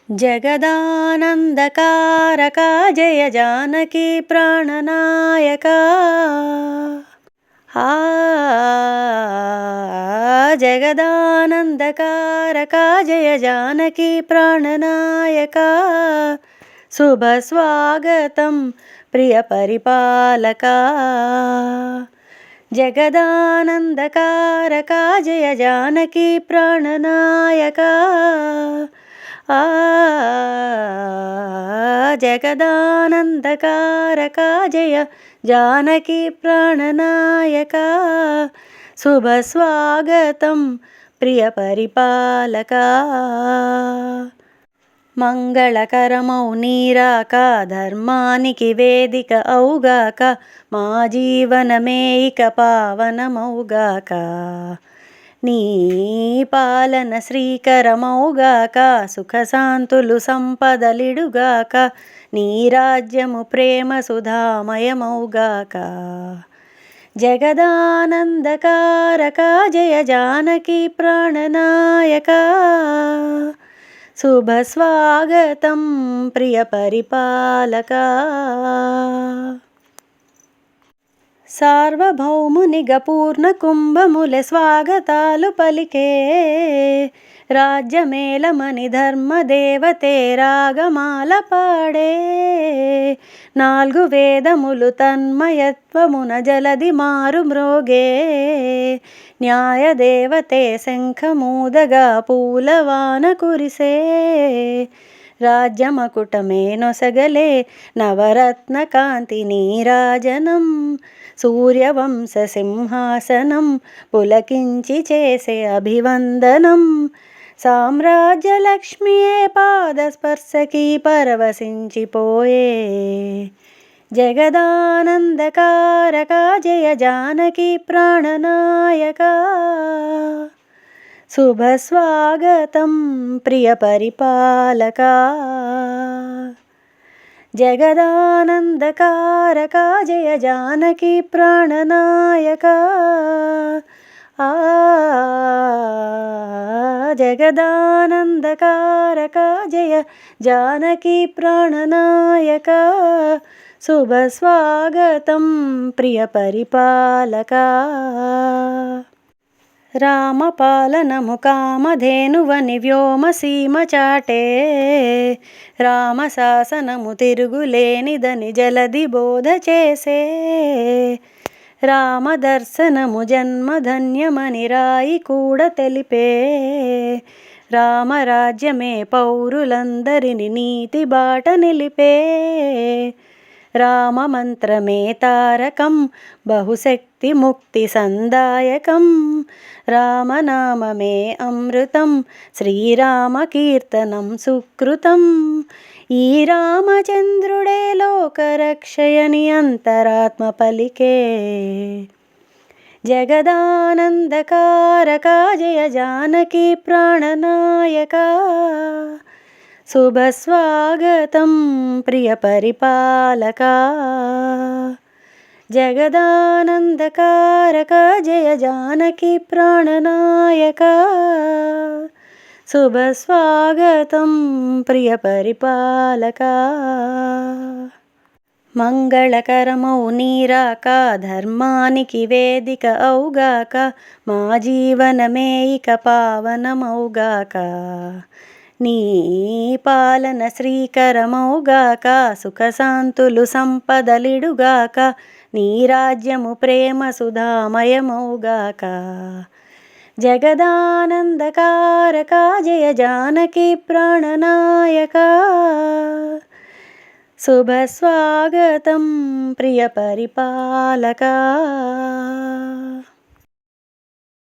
జగదానందకారక జయ జానకి ప్రాణనాయక జగదానందకారక జయ జానకి ప్రాణనాయక శుభ స్వాగతం ప్రియ పరిపాలక జగదానందకారక జయ జానకి ప్రాణనాయక జగదానందకారక జయ జానకి ప్రాణనాయక శుభ స్వాగతం ప్రియ పరిపాలక మంగళకరమౌ నీరాక ధర్మానికి వేదిక అవుగాక మా జీవనమే ఇక పావనమౌగాక నీ పాలన శ్రీకరమౌగాక సుఖశాంతులు సంపదలిడుగాక నీ రాజ్యము ప్రేమ సుధామయమౌగాక జగదానందకారక జయ జానకి ప్రాణనాయక శుభ స్వాగతం ప్రియ పరిపాలక సార్వభౌమునిగ పూర్ణ కుంభముల స్వాగతాలు పలికే రాజ్యమేలమని ధర్మదేవతే రాగమాల పాడే నాలుగు వేదములు తన్మయత్వమున జలది మారు మ్రోగే న్యాయదేవతే శంఖమూదగా పూలవాన కురిసే రాజ్యమకుటమే నొసగలే నవరత్న కాంతి నీరాజనం సూర్యవంశ సింహాసనం పులకించి చేసే అభివందనం సామ్రాజ్యలక్ష్మియే పాదస్పర్శకి పరవశించిపోయే జగదానందకారక జయ జానకి ప్రాణనాయక శుభ స్వాగతం ప్రియ పరిపాలక జగదానందకారక జయ జానకి ప్రాణనాయక జగదానందకారక జయ జానకి ప్రాణనాయక శుభ స్వాగతం ప్రియ పరిపాలక రామపాలనము కామధేనువని వ్యోమసీమ చాటే రామశాసనము తిరుగులేనిదని జలది బోధ చేసే రామదర్శనము జన్మధన్యమని రాయి కూడా తెలిపే రామరాజ్యమే పౌరులందరిని నీతి బాట నిలిపే రామమంత్రమే తారకం బహుశక్తి ముక్తి సందాయకం రామనామమే అమృతం శ్రీరామ కీర్తనం సుకృతం ఈ రామచంద్రుడే లోకరక్షయని అంతరాత్మ పలికే జగదానందకారక జయ జానకి ప్రాణనాయక శుభ స్వాగతం ప్రియ పరిపాలక జగదానందకారక జయ జానకి ప్రాణనాయక శుభ స్వాగతం ప్రియ పరిపాలక మంగళకరమౌ నీరాక ధర్మానికి వేదిక అవుగాక మా జీవనమే ఇక పావనమౌగాక నీ పాలన శ్రీకరమౌగాక సుఖశాంతులు సంపదలిడుగాక నీ రాజ్యము ప్రేమ సుధామయమౌగాక జగదానందకారక జయ జానకి ప్రాణనాయక శుభ స్వాగతం ప్రియ పరిపాలక